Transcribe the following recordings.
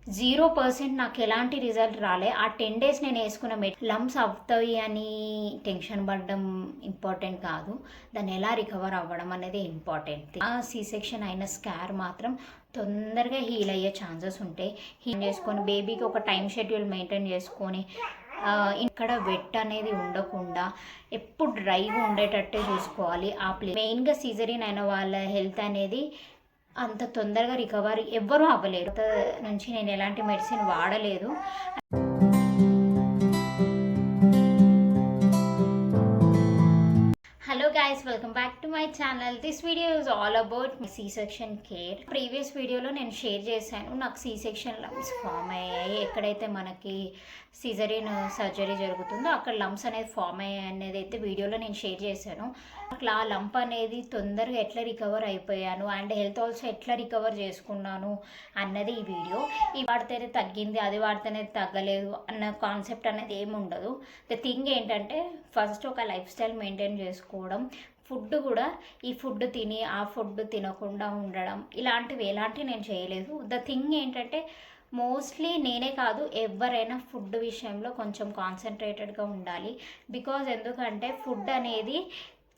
0% నాకు ఎలాంటి రిజల్ట్ రాలే. ఆ 10 డేస్ నేను వేసుకున్న లంప్స్ అవుతాయి అని టెన్షన్ పడడం ఇంపార్టెంట్ కాదు, దాన్ని ఎలా రికవర్ అవ్వడం అనేది ఇంపార్టెంట్. ఆ సీ సెక్షన్ అయిన స్కార్ మాత్రం తొందరగా హీల్ అయ్యే ఛాన్సెస్ ఉంటాయి. హీల్ చేసుకొని బేబీకి ఒక టైం షెడ్యూల్ మెయింటైన్ చేసుకొని ఇక్కడ వెట్ అనేది ఉండకుండా ఎప్పుడు డ్రైగా ఉండేటట్టే చూసుకోవాలి. ఆ మెయిన్గా సిజరీన్ అయిన వాళ్ళ హెల్త్ అనేది అంత తొందరగా రికవర్ ఎవ్వరూ అవ్వలేరు. నుంచి నేను ఎలాంటి మెడిసిన్ వాడలేదు. Hello guys, welcome back to my channel. This video is all about C section care. Previous వీడియోలో నేను షేర్ చేశాను నాకు సీ సెక్షన్ లంప్స్ ఫామ్ అయ్యాయి, ఎక్కడైతే మనకి సిజరీన్ సర్జరీ జరుగుతుందో అక్కడ లంప్స్ అనేది ఫామ్ అయ్యాయి అనేది అయితే వీడియోలో నేను షేర్ చేశాను. అట్లా ఆ లంప్ అనేది తొందరగా ఎట్లా రికవర్ అయిపోయాను అండ్ హెల్త్ ఆల్సో ఎట్లా రికవర్ చేసుకున్నాను అన్నది ఈ వీడియో. ఈ వాడితేనే తగ్గింది, అది వాడితేనే తగ్గలేదు అన్న కాన్సెప్ట్ అనేది ఏమి ఉండదు. ద థింగ్ ఏంటంటే ఫస్ట్ ఒక లైఫ్ స్టైల్ మెయింటైన్ చేసుకోవడం, ఫుడ్ కూడా ఈ ఫుడ్ తిని ఆ ఫుడ్ తినకుండా ఉండడం, ఇలాంటివి ఎలాంటివి నేను చేయలేదు. ద థింగ్ ఏంటంటే మోస్ట్లీ నేనే కాదు ఎవరైనా ఫుడ్ విషయంలో కొంచెం కాన్సన్ట్రేటెడ్గా ఉండాలి. బికాజ్ ఎందుకంటే ఫుడ్ అనేది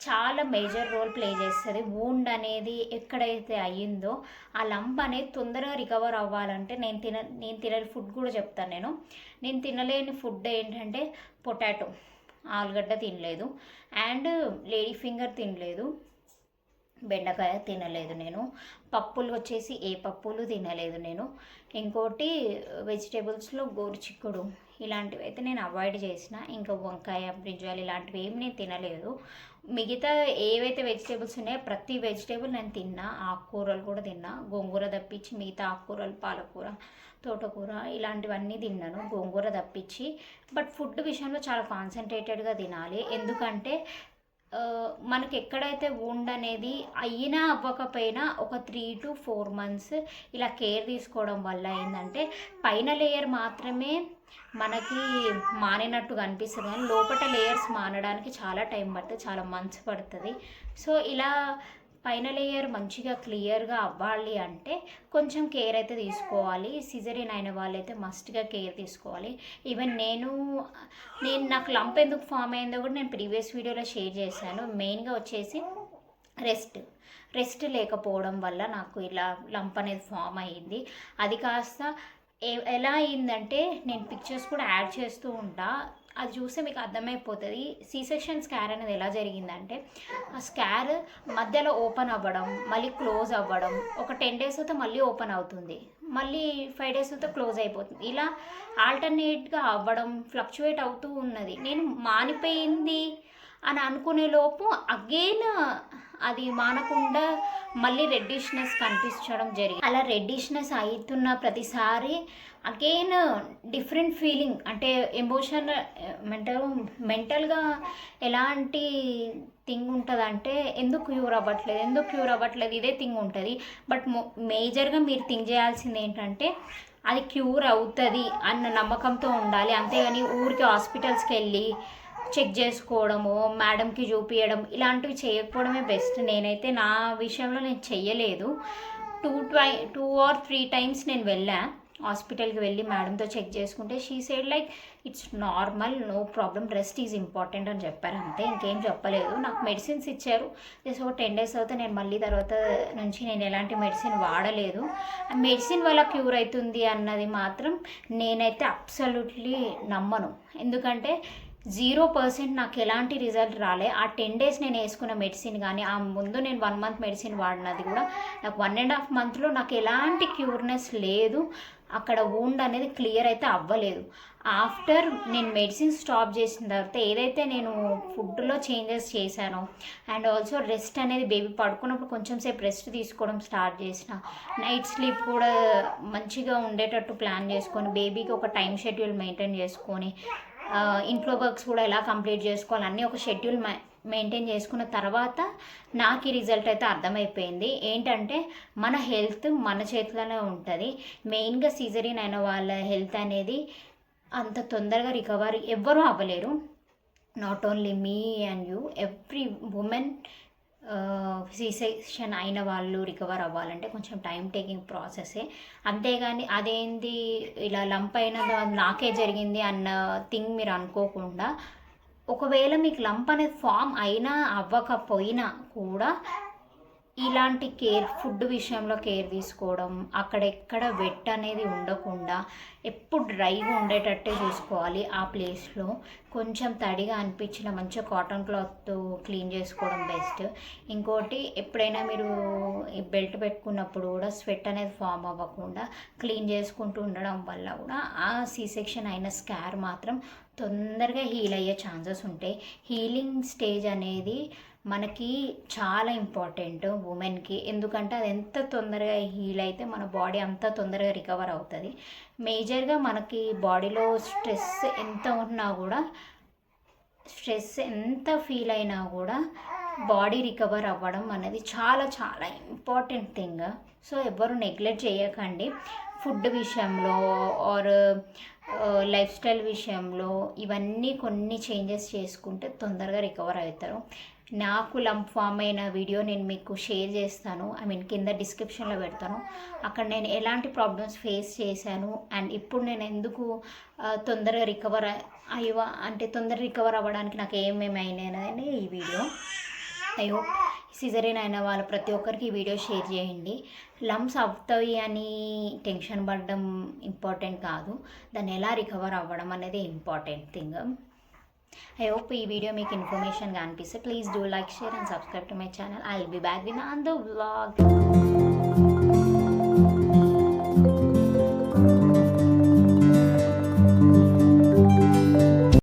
చాలా మేజర్ రోల్ ప్లే చేస్తుంది. వూండ్ అనేది ఎక్కడైతే అయ్యిందో ఆ లంప్ అనేది తొందరగా రికవర్ అవ్వాలంటే నేను తినని ఫుడ్ కూడా చెప్తాను. నేను తినలేని ఫుడ్ ఏంటంటే పొటాటో, ఆలుగడ్డ తినలేదు, అండ్ లేడీ ఫింగర్ తినలేదు, బెండకాయ తినలేదు నేను, పప్పులు వచ్చేసి ఏ పప్పులు తినలేదు నేను, ఇంకోటి వెజిటేబుల్స్లో గోరుచిక్కుడు ఇలాంటివి అయితే నేను అవాయిడ్ చేసిన, ఇంకా వంకాయ, బ్రింజాల్ ఇలాంటివి ఏమి నేను తినలేదు. మిగతా ఏవైతే వెజిటేబుల్స్ ఉన్నాయో ప్రతి వెజిటేబుల్ నేను తిన్నా, ఆకుకూరలు కూడా తిన్నా, గోంగూర తప్పించి మిగతా ఆకుకూరలు, పాలకూర, తోటకూర ఇలాంటివన్నీ తిన్నాను, గోంగూర తప్పించి. బట్ ఫుడ్ విషయంలో చాలా కాన్సన్ట్రేటెడ్గా తినాలి. ఎందుకంటే మనకి ఎక్కడైతే వూండ్ అనేది అయినా అవ్వకపోయినా ఒక 3 to 4 months ఇలా కేర్ తీసుకోవడం వల్ల ఏంటంటే పైన లేయర్ మాత్రమే మనకి మానినట్టు కనిపిస్తుంది, కానీ లోపల లేయర్స్ మానడానికి చాలా టైం పడుతుంది, చాలా మంత్స్ పడుతుంది. సో ఇలా పైన లేయర్ మంచిగా క్లియర్గా అవ్వాలి అంటే కొంచెం కేర్ అయితే తీసుకోవాలి. సిజరీన్ అయిన వాళ్ళైతే మస్ట్గా కేర్ తీసుకోవాలి. ఈవెన్ నేను నాకు లంప్ ఎందుకు ఫామ్ అయిందో కూడా నేను ప్రీవియస్ వీడియోలో షేర్ చేశాను. మెయిన్గా వచ్చేసి రెస్ట్ లేకపోవడం వల్ల నాకు ఇలా లంప్ అనేది ఫామ్ అయ్యింది. అది కాస్త ఎలా అయిందంటే నేను పిక్చర్స్ కూడా యాడ్ చేస్తూ ఉంటా, అది చూస్తే మీకు అర్థమైపోతుంది సీ సెక్షన్ స్కార్ అనేది ఎలా జరిగిందంటే ఆ స్కార్ మధ్యలో ఓపెన్ అవ్వడం, మళ్ళీ క్లోజ్ అవ్వడం, ఒక 10 days అయితే మళ్ళీ ఓపెన్ అవుతుంది, మళ్ళీ 5 days అయితే క్లోజ్ అయిపోతుంది. ఇలా ఆల్టర్నేట్గా అవ్వడం, ఫ్లక్చువేట్ అవుతూ ఉన్నది. నేను మానిపోయింది అని అనుకునే లోపు అగైన్ అది మానకుండా మళ్ళీ రెడ్డిష్నెస్ కనిపించడం జరిగింది. అలా రెడ్డిష్నెస్ అవుతున్న ప్రతిసారి అగైన్ డిఫరెంట్ ఫీలింగ్, అంటే ఎమోషన్, మెంటల్గా ఎలాంటి థింగ్ ఉంటుందంటే ఎందుకు క్యూర్ అవ్వట్లేదు ఇదే థింగ్ ఉంటుంది. బట్ మేజర్గా మీరు థింక్ చేయాల్సింది ఏంటంటే అది క్యూర్ అవుతుంది అన్న నమ్మకంతో ఉండాలి. అంతేగాని ఊరికి హాస్పిటల్స్కి వెళ్ళి చెక్ చేసుకోవడము, మేడంకి చూపించడం ఇలాంటివి చేయకపోవడమే బెస్ట్. నేనైతే నా విషయంలో నేను చెయ్యలేదు. 2 or 3 times నేను వెళ్ళా హాస్పిటల్కి వెళ్ళి మేడంతో చెక్ చేసుకుంటే she said like it's normal, no problem, rest is important అని చెప్పారు, అంతే, ఇంకేం చెప్పలేదు. నాకు మెడిసిన్స్ ఇచ్చారు. జస్ట్ ఒక 10 days తర్వాత నేను మళ్ళీ తర్వాత నుంచి నేను ఎలాంటి మెడిసిన్ వాడలేదు. మెడిసిన్ వల్ల క్యూర్ అవుతుంది అన్నది మాత్రం నేనైతే అబ్సల్యూట్లీ నమ్మను. ఎందుకంటే 0% నాకు ఎలాంటి రిజల్ట్ రాలే. ఆ 10 days నేను వేసుకున్న మెడిసిన్ కానీ ఆ ముందు నేను 1 month మెడిసిన్ వాడినది కూడా నాకు 1.5 monthలో నాకు ఎలాంటి క్యూర్నెస్ లేదు. అక్కడ వూండ్ అనేది క్లియర్ అయితే అవ్వలేదు. ఆఫ్టర్ నేను మెడిసిన్ స్టాప్ చేసిన తర్వాత ఏదైతే నేను ఫుడ్లో చేంజెస్ చేశానో అండ్ ఆల్సో రెస్ట్ అనేది బేబీ పడుకున్నప్పుడు కొంచెం సేపు రెస్ట్ తీసుకోవడం స్టార్ట్ చేసిన, నైట్ స్లీప్ కూడా మంచిగా ఉండేటట్టు ప్లాన్ చేసుకొని బేబీకి ఒక టైం షెడ్యూల్ మెయింటైన్ చేసుకొని ఇంట్లో వర్క్స్ కూడా ఎలా కంప్లీట్ చేసుకోవాలి అన్నీ ఒక షెడ్యూల్ మెయింటైన్ చేసుకున్న తర్వాత నాకు ఈ రిజల్ట్ అయితే అర్థమైపోయింది. ఏంటంటే మన హెల్త్ మన చేతిలోనే ఉంటుంది. మెయిన్గా సిజరీన్ అయిన వాళ్ళ హెల్త్ అనేది అంత తొందరగా రికవర్ ఎవ్వరూ అవ్వలేరు. Not only me and you, every woman C section అయిన వాళ్ళు రికవర్ అవ్వాలంటే కొంచెం టైం టేకింగ్ ప్రాసెసే. అంతేగాని అదేంది ఇలా లంప్ అయిన నాకే జరిగింది అన్న థింగ్ మీరు అనుకోకుండా, ఒకవేళ మీకు లంప్ అనేది ఫామ్ అయినా అవ్వకపోయినా కూడా ఇలాంటి ఫుడ్ విషయంలో కేర్ తీసుకోవడం, అక్కడెక్కడ వెట్ అనేది ఉండకుండా ఎప్పుడు డ్రైగా ఉండేటట్టే చూసుకోవాలి. ఆ ప్లేస్లో కొంచెం తడిగా అనిపించిన మంచిగా కాటన్ క్లాత్తో క్లీన్ చేసుకోవడం బెస్ట్. ఇంకోటి, ఎప్పుడైనా మీరు బెల్ట్ పెట్టుకున్నప్పుడు కూడా స్వెట్ అనేది ఫామ్ అవ్వకుండా క్లీన్ చేసుకుంటూ ఉండడం వల్ల కూడా ఆ సి సెక్షన్ అయిన స్కార్ మాత్రం తొందరగా హీల్ అయ్యే ఛాన్సెస్ ఉంటాయి. హీలింగ్ స్టేజ్ అనేది మనకి చాలా ఇంపార్టెంట్ ఉమెన్కి. ఎందుకంటే అది ఎంత తొందరగా హీల్ అయితే మన బాడీ అంత తొందరగా రికవర్ అవుతుంది. మేజర్గా మనకి బాడీలో స్ట్రెస్ ఎంత ఫీల్ అయినా కూడా బాడీ రికవర్ అవ్వడం అనేది చాలా చాలా ఇంపార్టెంట్ థింగ్. సో ఎవ్వరు నెగ్లెక్ట్ చేయకండి. ఫుడ్ విషయంలో ఆర్ లైఫ్ స్టైల్ విషయంలో ఇవన్నీ కొన్ని చేంజెస్ చేసుకుంటే తొందరగా రికవర్ అవుతారు. నాకు లంప్ ఫామ్ అయిన వీడియో నేను మీకు షేర్ చేస్తాను, కింద డిస్క్రిప్షన్లో పెడతాను. అక్కడ నేను ఎలాంటి ప్రాబ్లమ్స్ ఫేస్ చేశాను అండ్ ఇప్పుడు నేను ఎందుకు తొందరగా తొందరగా రికవర్ అవ్వడానికి నాకు ఏమేమి అయినాయని ఈ వీడియో. ఐ హోప్ సిజరీన్ అయిన వాళ్ళు ప్రతి ఒక్కరికి ఈ వీడియో షేర్ చేయండి. లంప్స్ అవుతాయి అని టెన్షన్ పడడం ఇంపార్టెంట్ కాదు, దాన్ని ఎలా రికవర్ అవ్వడం అనేది ఇంపార్టెంట్ థింగ్. I hope ఈ వీడియో మీకు ఇన్ఫర్మేషన్గా అనిపిస్తే please do like, share and subscribe to my channel. I will be back with another vlog.